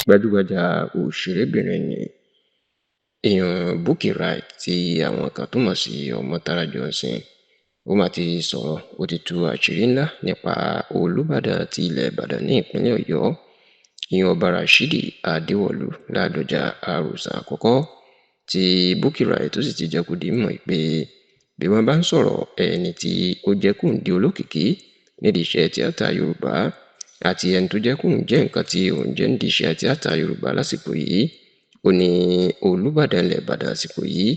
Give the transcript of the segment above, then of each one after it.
Gbajúgbajà òṣèrébìnrin ni Bukky Wright tí àwọn kan tún mọ̀ sí Ọmọ́tárá Johnson. Ó mà ti sọ̀rọ̀, ó ti tú àṣírí ńlá nípa Olúbàdàn ti ilẹ̀ Ìbàdàn ní ìpínlẹ̀ Ọ̀yọ́, Ọba Rashidi Adéwọ̀lú Ládọjà Àròsà àkọ́kọ́, tí Bukky Wright tó sì ti jẹ́ kó di mímọ̀ pé bí wọ́n bá ń sọ̀rọ̀ ẹni tí ó jẹ́ kóun di olókìkí nídìí iṣẹ́ tíátà Yorùbá àti ẹni tó jẹ́ kóun jẹ́ nǹkan tí òun jẹ́ nídìí iṣẹ́ tíátà Yorùbá lásìkò yìí, ó ní Olúbàdàn ilẹ̀ Ìbàdàn àsìkò yìí,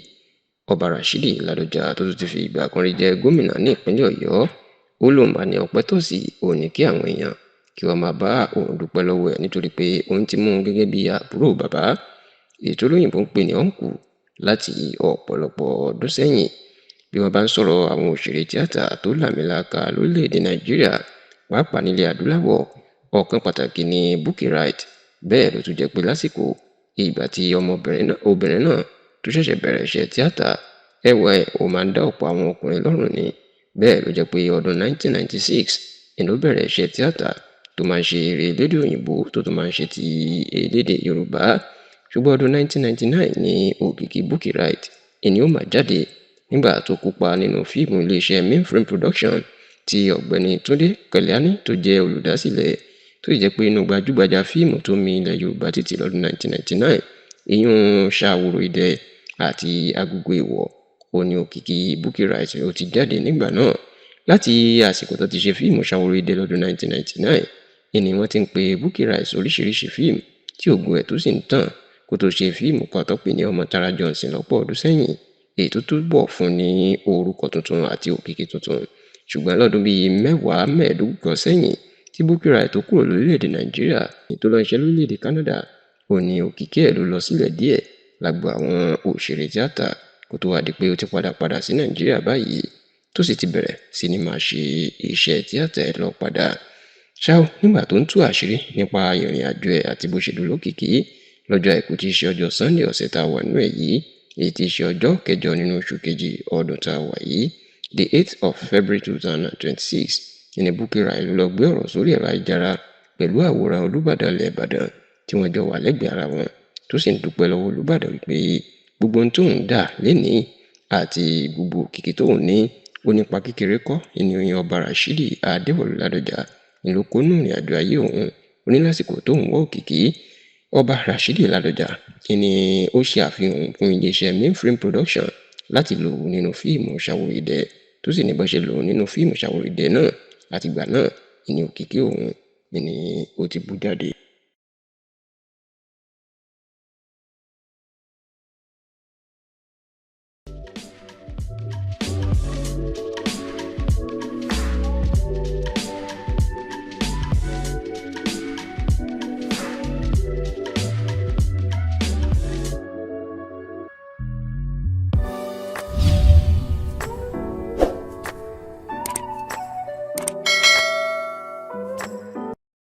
Ọba Rashidi Ládọjà tó tún ti fi ìgbà kan rí jẹ́ gómìnà ní ìpínlẹ̀ Ọ̀yọ́. Ó lóun máa ní ọpẹ́ tó sì òun ní kí àwọn èèyàn kí wọ́n máa bá òun dúpẹ́ lọ́wọ́ ẹ̀ nítorí pé òun ti mú un gẹ́gẹ́ bí àbúrò bàbá, èyí tó lóyìnbó ń pè ní ọ̀nkù, láti ọ̀pọ̀lọpọ̀ ọdún sẹ́yìn. Bí wọ́n bá ń sọ̀rọ̀ àwọn òṣèré tíátà tó làmìlaka lórílẹ̀‐èdè Nàìjíríà pàápàá nílẹ̀ adúláwọ̀, ọ̀kan pàtàkì ni Bukky Wright. Bẹ́ẹ̀ ló tún jẹ́ pé lásìkò ìgbà tí obìnrin náà tó ṣẹ̀ṣẹ̀ bẹ̀rẹ̀ iṣẹ́ tíátà, ẹwà ẹ̀ ó máa ń dá ọ̀pọ̀ àwọn ọkùnrin lọ́rùn ni. Bẹ́ẹ̀ ló jẹ́ pé ọdún 1996 ló bẹ̀rẹ̀ iṣẹ́ tíátà tó máa ń ṣe eré elédè òyìnbó tó tún máa ń ṣe ti elédè Yorùbá. Ṣùgbọ́n ọdún 1999 ni òkìkí Bukky Wright ó máa jáde nígbà tó kópa nínú fíìmù iléeṣẹ́ Mainframe Production tí ọ̀gbẹ́ni Túndé Kèlání tó jẹ́ olùdásílẹ̀, tó sì jẹ́ pé inú gbajúgbajà fíìmù tó mi ilẹ̀ Yorùbá títí lọ́dún 1999 Ṣàwòrò Idẹ àti Agogo Èèwọ̀, ó ní òkìkí Bukky Wright ó ti jáde nígbà náà. Láti àsìkò tó ti ṣe fíìmù Ṣàwòrò Idẹ lọ́dún 1999 ni wọ́n ti ń pe Bukky Wright oríṣiríṣi fíìmù tí ògo ẹ̀ tó sì ń tàn kó tó ṣe fíìmù kan tó pè ní Ọmọ́tárá Johnson lọ́pọ̀ ọdún sẹ́yìn, èyí tó túbọ̀ fún ní orúkọ tuntun àti òkìkí tuntun. Ṣùgbọ́n lọ́dún bíi mẹ́ẹ̀ẹ́dógún kan sẹ́yìn tí Bukky Wright tó kúrò lórílẹ̀‐èdè Nàìjíríà tó lọ ṣiṣẹ́ lórílẹ̀‐èdè Canada, ó ní òkìkí ẹ̀ ló lọ sílẹ̀ díẹ̀ lágbo àwọn òṣèré tíátà kó tó wá di pé ó ti padà sí Nàìjíríà báyìí, tó sì ti bẹ̀rẹ̀ sí ní máa ṣe iṣẹ́ tíátà ẹ̀ lọ padà. Ṣá o, nígbà tó ń tú àṣírí nípa ìrìn àjò ẹ̀ àti bó ṣe dolókìkí lọ́jọ́ Àìkú tí í ṣe ọjọ́ Sunday ọ̀sẹ̀ tá a wà nínú ẹ̀ yìí, èyí tí í ṣe ọjọ́ 8 nínú oṣù kejì ọdún tá a wà yìí, the 8th of February 2026, ní Bukky Wright ló lọ gbé ọ̀rọ̀ sórí ẹ̀rọ ayélujára pẹ̀lú àwòrán Olúbàdàn ilẹ̀ Ìbàdàn tí wọ́n jọ wà lẹ́gbẹ̀ẹ́ ara wọn, tó sì ń dúpẹ́ lọ́wọ́ Olúbàdàn wípé gbogbo ohun tóun dà lénìí àti gbogbo òkìkí tóun ní ó nípa kékeré kọ́ ènìyàn Ọba Rashidi Adéwọ̀lú Ládọjà ló kó nínú ìrìn àjò ayé òun. Ó ní lásìkò tóun wọ́ òkìkí, Ọba Rashidi Ládọjà ni ó ṣe àfihàn fún iléeṣẹ́ Mainframe Production láti lò nínú fíìmù Ṣàwòrò Idẹ, tó sì ní bó ṣe lò nínú fíìmù Ṣàwòrò Idẹ náà àtìgbà náà òkìkí òun ó ti bú jáde.